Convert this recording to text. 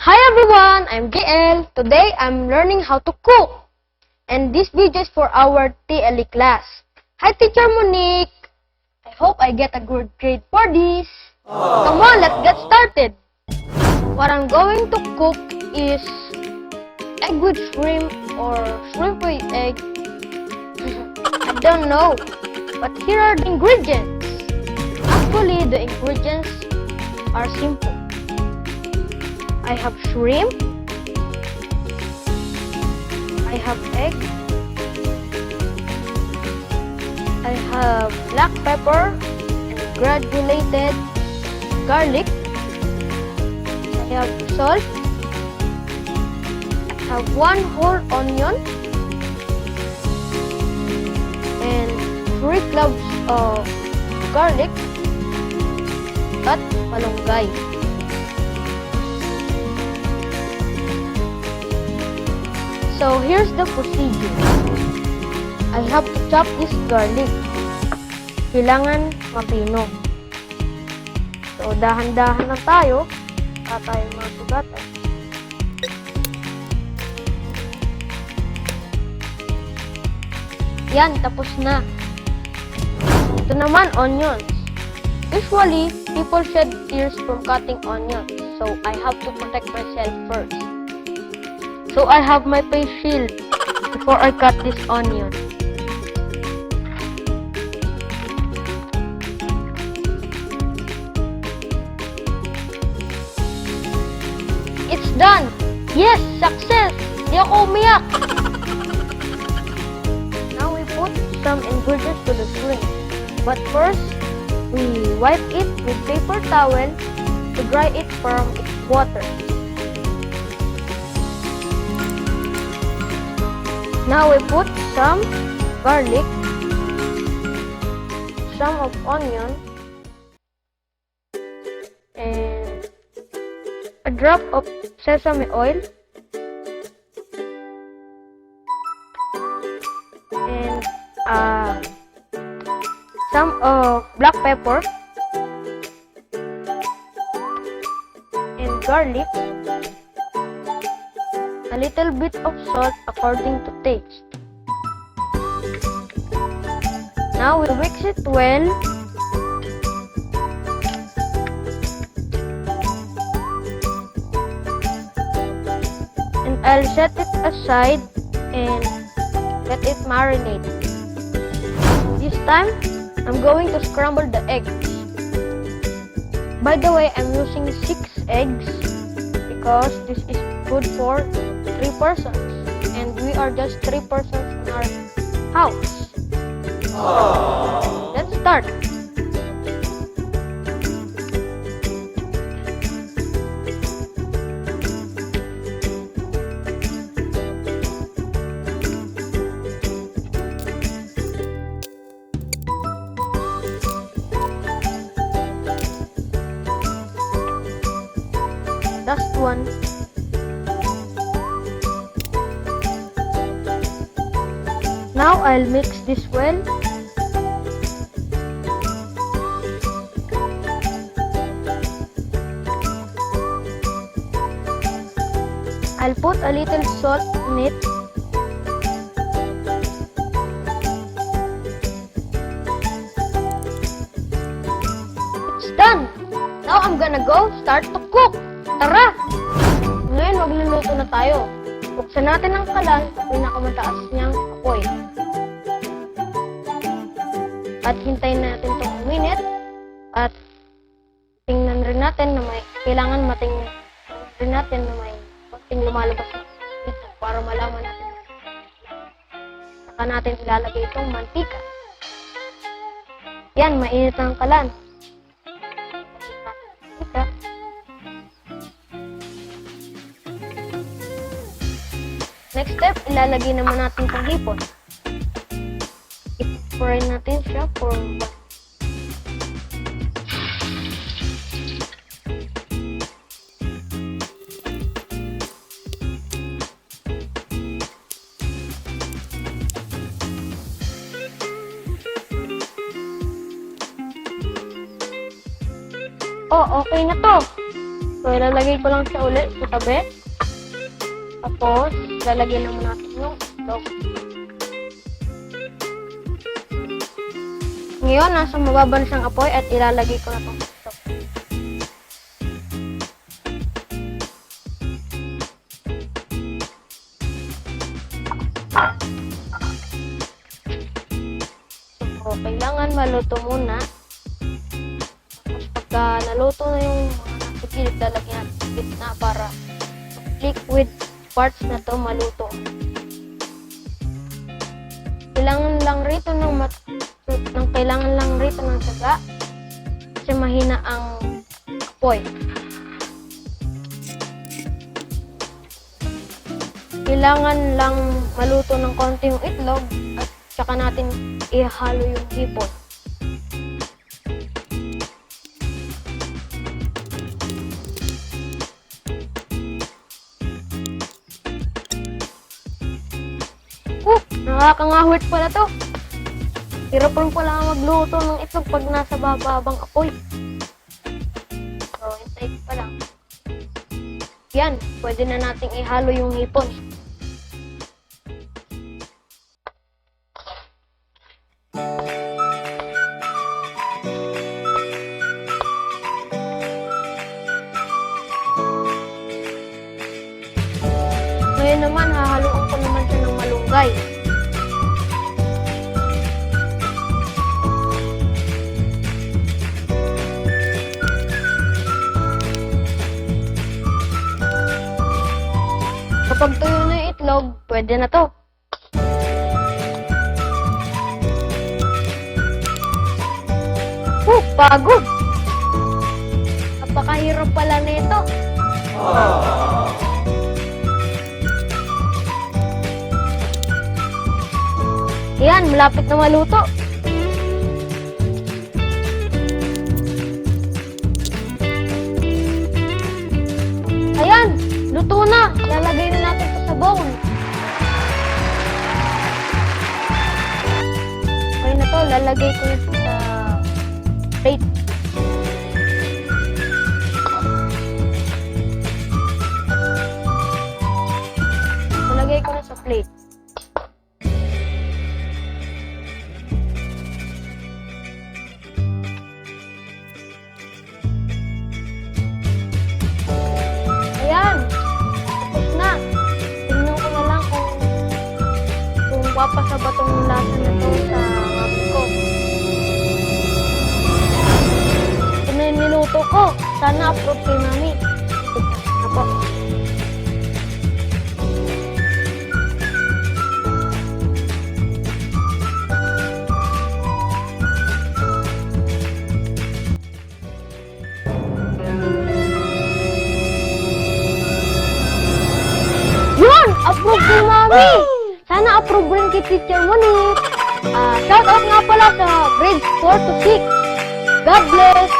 Hi everyone, I'm JL. Today I'm learning how to cook. And this video is for our TLE class. Hi Teacher Monique. I hope I get a good grade for this. Come on, let's get started. What I'm going to cook is egg with shrimp or shrimp with egg. I don't know. But here are the ingredients. Actually, the ingredients are simple. I have shrimp, I have egg, I have black pepper and granulated garlic, I have salt, I have 1 whole onion, and 3 cloves of garlic at malunggay. So here's the procedure. I have to chop this garlic. Kailangan mapino. So dahan-dahan lang tayo para tayo masugatan. Yan, tapos na. Ito naman, onions. Usually, people shed tears from cutting onions. So I have to protect myself first. So I have my face shield before I cut this onion. It's done! Yes! Success! Di ako umiyak! Now we put some ingredients to the shrimp. But first, we wipe it with paper towel to dry it from its water. Now we put some garlic, some of onion, and a drop of sesame oil, and some of black pepper, and garlic, a little bit of salt according to taste. Now we mix it well. And I'll set it aside and let it marinate. This time, I'm going to scramble the eggs. By the way, I'm using 6 eggs because this is good for 3 persons, and we are just 3 persons in our house. Let's start. Last one. Now I'll mix this well. I'll put a little salt in it. It's done! Now I'm gonna go start to cook. Tara! Ngayon magluluto na tayo. Buksan natin ang kalan sa pinakamataas niyang apoy. At hintayin natin itong minute. At tingnan rin natin na kailangan matingnan rin natin na may konting lumalabas dito para malaman natin. Saka natin ilalagay itong mantika. Yan, mainit ang kalan. Mantika. Next step, ilalagay naman natin itong hipon. I-fry natin siya for 1. Oh, okay na to. So, ilalagay ko lang siya ulit sa tabi. Tapos, lalagyan naman natin yung itlog. Ngayon, nasa mababa na siyang apoy at ilalagay ko na itong itlog. So, kailangan maluto muna. Tapos, pagka naluto na yung mga nasa gilid, lalagyan natin sa gitna para liquid parts na to maluto. Kailangan lang rito ng tiyaga kasi mahina ang apoy. Kailangan lang maluto ng konti yung itlog at saka natin ihalo yung hipon. Nakakangahwit pala to. Hirap rin pala magluto ng itlog pag nasa bababang apoy. So, hintay ko pa lang. Yan, pwede na nating ihalo yung hipon. Ngayon naman, hahaluan ko naman siya ng malunggay. Kapag tuyo na yung itlog, pwede na to. Pagod! Napakahirap pala nito. Yan, malapit na maluto. Ayan, luto na. Lalagay na natin ito sa bowl. Okay na to, lalagay ko na sa plate. Lalagay ko na sa plate. Papasa ba itong lasa na to sa mami ko? Ito na yung niluto ko. Sana approve kay mami. Ito po. Yun! Approve kay mami! Sana approve rin kay Teacher Monique. Shout out nga pala sa grades 4 to 6. God bless!